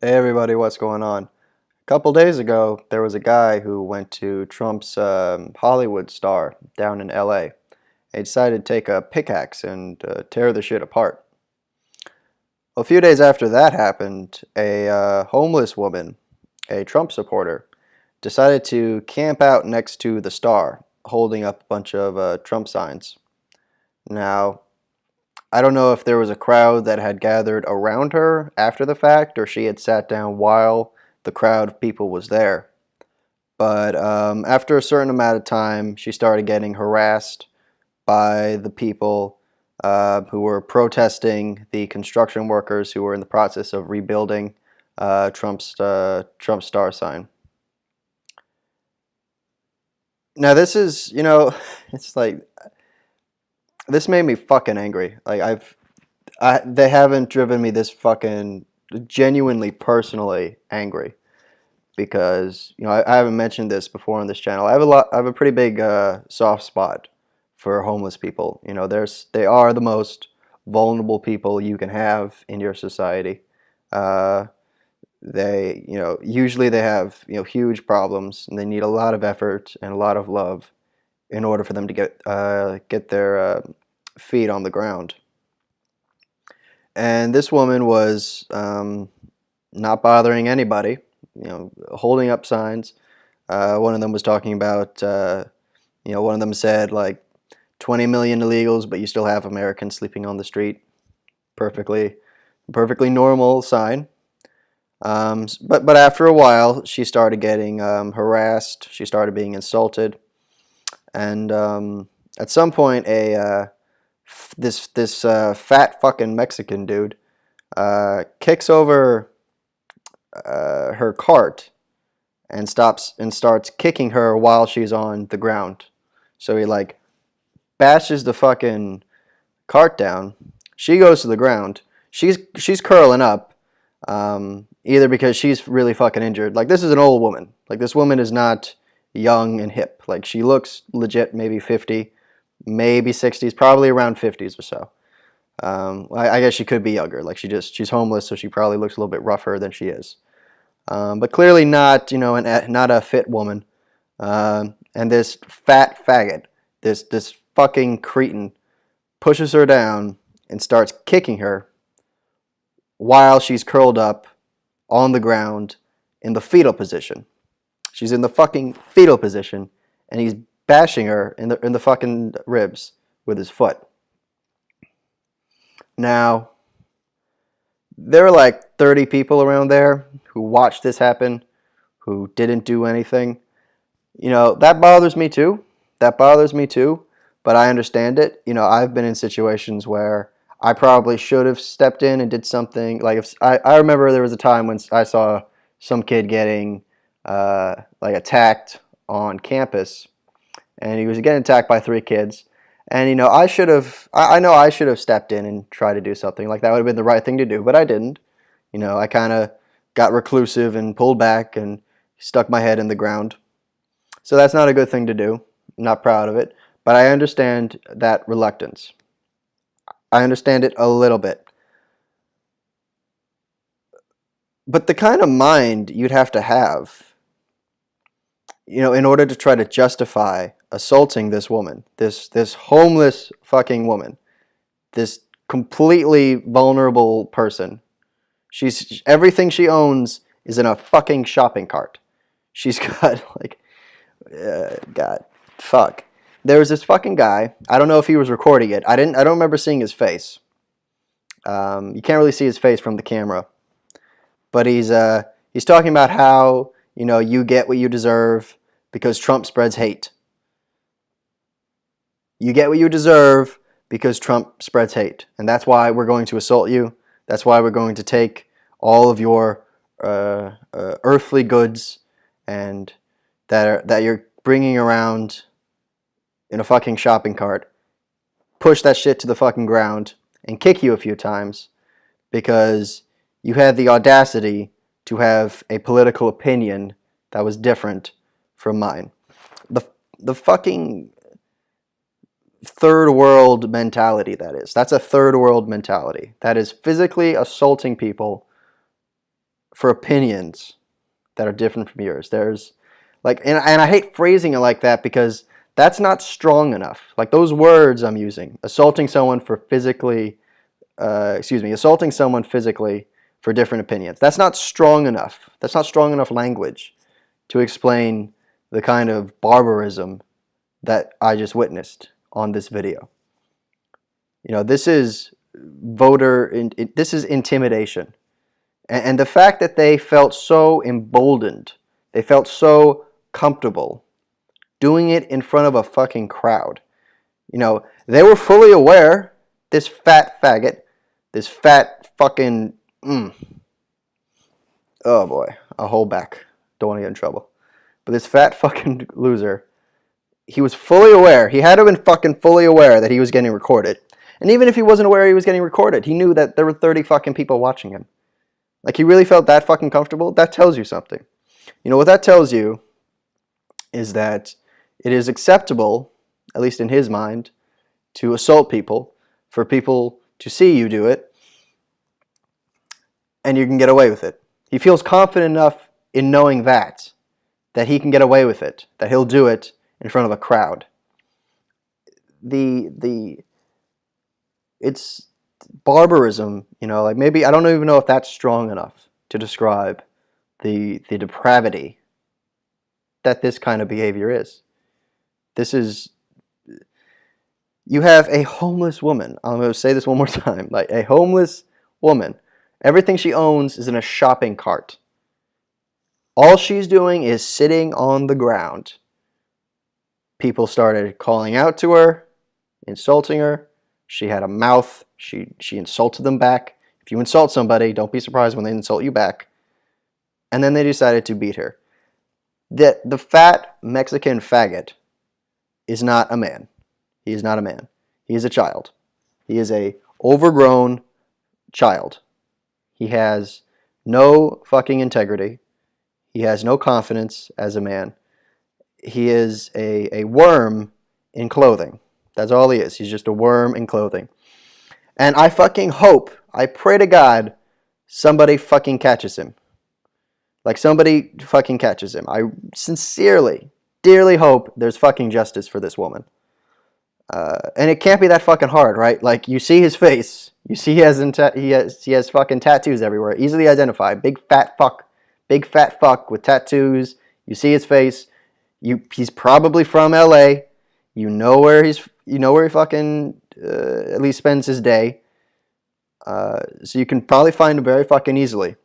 Hey everybody, what's going on? A couple days ago, there was a guy who went to Trump's Hollywood star down in LA. He decided to take a pickaxe and tear the shit apart. A few days after that happened, a homeless woman, a Trump supporter, decided to camp out next to the star, holding up a bunch of Trump signs. Now, I don't know if there was a crowd that had gathered around her after the fact, or she had sat down while the crowd of people was there. But after a certain amount of time, she started getting harassed by the people who were protesting the construction workers who were in the process of rebuilding Trump's star sign. Now this is, it's like this made me fucking angry. Like they haven't driven me this fucking genuinely personally angry. Because I haven't mentioned this before on this channel. I have a pretty big soft spot for homeless people. They are the most vulnerable people you can have in your society. Uh, usually they have huge problems, and they need a lot of effort and a lot of love in order for them to get their feet on the ground. And this woman was not bothering anybody, holding up signs. One of them was talking about, one of them said like 20 million illegals, but you still have Americans sleeping on the street. Perfectly normal sign. But after a while, she started getting harassed. She started being insulted, and at some point, this fat fucking Mexican dude kicks over her cart and starts kicking her while she's on the ground. So he like bashes the fucking cart down. She goes to the ground. She's curling up, either because she's really fucking injured. Like this is an old woman. Like this woman is not young and hip. Like she looks legit, maybe 50, maybe 60s, probably around 50s or so. I guess she could be younger. Like she's homeless, so she probably looks a little bit rougher than she is. But clearly not, not a fit woman. And this fat faggot, this fucking cretin, pushes her down and starts kicking her while she's curled up on the ground in the fetal position. She's in the fucking fetal position, and he's bashing her in the fucking ribs with his foot. Now, there were like 30 people around there who watched this happen, who didn't do anything. That bothers me too. That bothers me too, but I understand it. I've been in situations where I probably should have stepped in and did something. Like if I remember there was a time when I saw some kid getting like attacked on campus, and he was getting attacked by three kids. And I should have. I know I should have stepped in and tried to do something. Like that would have been the right thing to do, but I didn't. I kind of got reclusive and pulled back and stuck my head in the ground. So that's not a good thing to do. I'm not proud of it, but I understand that reluctance. I understand it a little bit. But the kind of mind you'd have to have, in order to try to justify assaulting this woman, this homeless fucking woman, this completely vulnerable person. She's everything she owns is in a fucking shopping cart. She's got like God, fuck. There was this fucking guy. I don't know if he was recording it. I don't remember seeing his face. You can't really see his face from the camera, but he's talking about how you get what you deserve because Trump spreads hate. You get what you deserve because Trump spreads hate, and that's why we're going to assault you. That's why we're going to take all of your earthly goods and that you're bringing around in a fucking shopping cart, push that shit to the fucking ground, and kick you a few times because you had the audacity to have a political opinion that was different from mine. The fucking third world mentality that is. That's a third world mentality. That is physically assaulting people for opinions that are different from yours. There's like, and I hate phrasing it like that because that's not strong enough. Like those words I'm using, assaulting someone for physically, assaulting someone physically for different opinions. That's not strong enough. That's not strong enough language to explain the kind of barbarism that I just witnessed on this video. You know, this is this is intimidation. And the fact that they felt so emboldened, they felt so comfortable doing it in front of a fucking crowd. You know, they were fully aware, this fat faggot, this fat fucking, oh boy, I'll hold back. Don't want to get in trouble. But this fat fucking loser, he was fully aware, he had to have been fucking fully aware that he was getting recorded. And even if he wasn't aware he was getting recorded, he knew that there were 30 fucking people watching him. Like, he really felt that fucking comfortable? That tells you something. You know, what that tells you is that it is acceptable, at least in his mind, to assault people, for people to see you do it, and you can get away with it. He feels confident enough in knowing that he can get away with it, that he'll do it in front of a crowd. It's barbarism, you know, like maybe, I don't even know if that's strong enough to describe the depravity that this kind of behavior is. This is, you have a homeless woman, I'm going to say this one more time, like a homeless woman, everything she owns is in a shopping cart. All she's doing is sitting on the ground. People started calling out to her, insulting her. She had a mouth. She insulted them back. If you insult somebody, don't be surprised when they insult you back. And then they decided to beat her. The fat Mexican faggot is not a man. He is not a man. He is a child. He is a overgrown child. He has no fucking integrity. He has no confidence as a man. He is a worm in clothing. That's all he is. He's just a worm in clothing. And I fucking hope, I pray to God, somebody fucking catches him. Like somebody fucking catches him. I sincerely, dearly hope there's fucking justice for this woman. And it can't be that fucking hard, right? Like you see his face. You see he has fucking tattoos everywhere. Easily identified. Big fat fuck with tattoos. You see his face. He's probably from LA. You know where he fucking at least spends his day. So you can probably find him very fucking easily.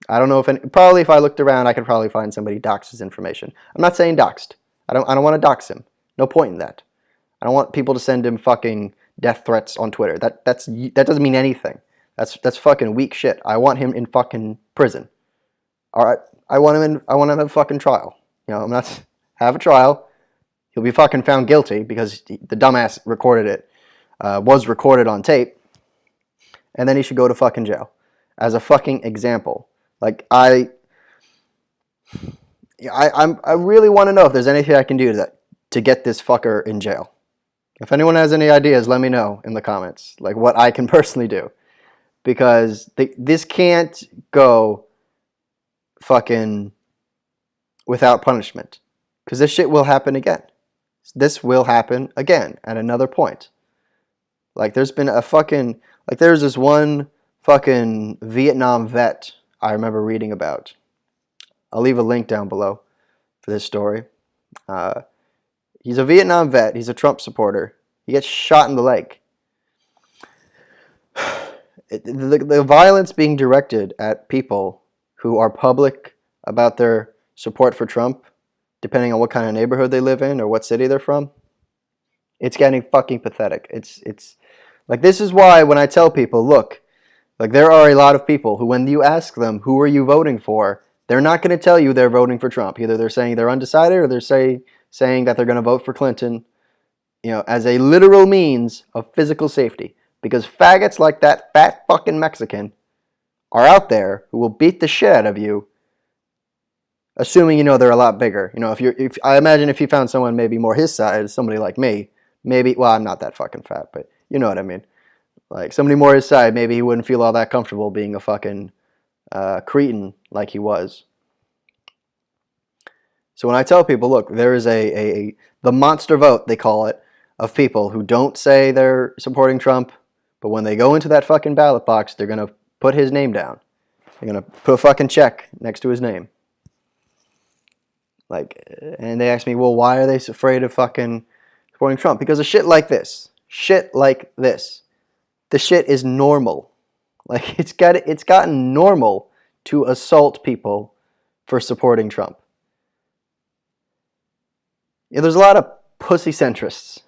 I don't know probably if I looked around, I could probably find somebody doxed his information. I'm not saying doxed. I don't want to dox him. No point in that. I don't want people to send him fucking death threats on Twitter. That doesn't mean anything. That's fucking weak shit. I want him in fucking prison. All right. I want him in a fucking trial. You know, I'm not have a trial. He'll be fucking found guilty because the dumbass recorded it, was recorded on tape, and then he should go to fucking jail as a fucking example. Like I really want to know if there's anything I can do to get this fucker in jail. If anyone has any ideas, let me know in the comments, like what I can personally do, because this can't go fucking without punishment, because this shit will happen again. This will happen again at another point. Like there's this one fucking Vietnam vet I remember reading about. I'll leave a link down below for this story. He's a Vietnam vet. He's a Trump supporter. He gets shot in the leg. The violence being directed at people who are public about their support for Trump, depending on what kind of neighborhood they live in or what city they're from, it's getting fucking pathetic. It's like, this is why when I tell people, look, like there are a lot of people who, when you ask them, who are you voting for, they're not going to tell you they're voting for Trump. Either they're saying they're undecided or they're saying that they're going to vote for Clinton, you know, as a literal means of physical safety. Because faggots like that fat fucking Mexican are out there who will beat the shit out of you, assuming, you know, they're a lot bigger. You know, if I imagine if you found someone maybe more his size, somebody like me, maybe, well, I'm not that fucking fat, but you know what I mean. Like somebody more his size, maybe he wouldn't feel all that comfortable being a fucking cretin like he was. So when I tell people, look, there is the monster vote, they call it, of people who don't say they're supporting Trump, but when they go into that fucking ballot box, they're going to put his name down. They're going to put a fucking check next to his name. Like, and they ask me, well, why are they so afraid of fucking supporting Trump? Because of shit like this. Shit like this. The shit is normal. Like, it's gotten normal to assault people for supporting Trump. Yeah, there's a lot of pussy centrists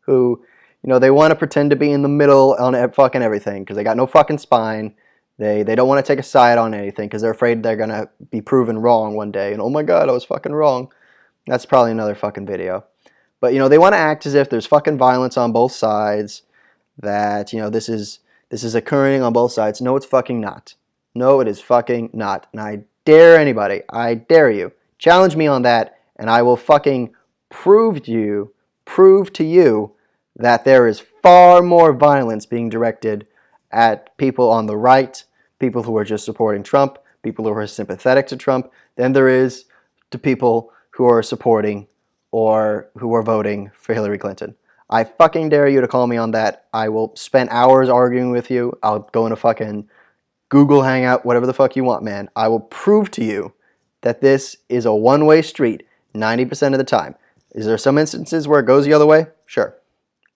who, they want to pretend to be in the middle on fucking everything because they got no fucking spine. They don't want to take a side on anything because they're afraid they're going to be proven wrong one day. And, oh my God, I was fucking wrong. That's probably another fucking video. But, they want to act as if there's fucking violence on both sides, that, this is occurring on both sides. No, it's fucking not. No, it is fucking not. And I dare anybody, I dare you, challenge me on that, and I will fucking prove to you that there is far more violence being directed at people on the right, people who are just supporting Trump, people who are sympathetic to Trump, than there is to people who are supporting or who are voting for Hillary Clinton. I fucking dare you to call me on that. I will spend hours arguing with you. I'll go in a fucking Google Hangout, whatever the fuck you want, man. I will prove to you that this is a one-way street 90% of the time. Is there some instances where it goes the other way? Sure.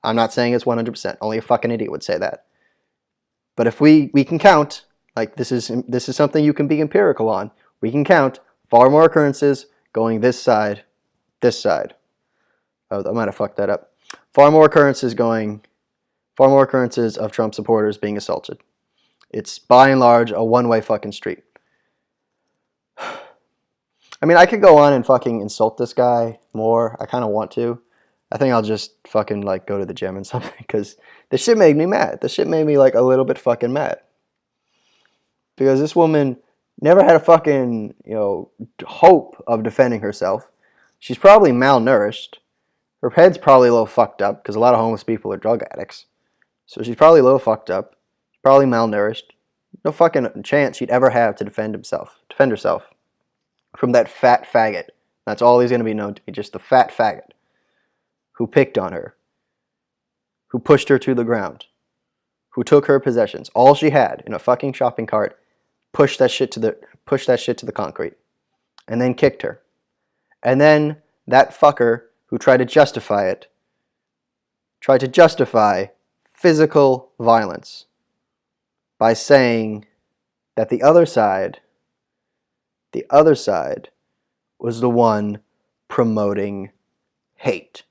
I'm not saying it's 100%. Only a fucking idiot would say that. But if we can count, like this is something you can be empirical on. We can count far more occurrences going this side. Oh, I might have fucked that up. Far more occurrences of Trump supporters being assaulted. It's by and large a one-way fucking street. I mean, I could go on and fucking insult this guy more. I kind of want to. I think I'll just fucking like go to the gym and something because this shit made me mad. This shit made me like a little bit fucking mad. Because this woman never had a fucking, hope of defending herself. She's probably malnourished. Her head's probably a little fucked up because a lot of homeless people are drug addicts. So she's probably a little fucked up. She's probably malnourished. No fucking chance she'd ever have to defend herself from that fat faggot. That's all he's going to be known to be, just the fat faggot who picked on her, who pushed her to the ground, who took her possessions, all she had in a fucking shopping cart, pushed that shit to the concrete, and then kicked her. And then that fucker who tried to justify physical violence by saying that the other side was the one promoting hate.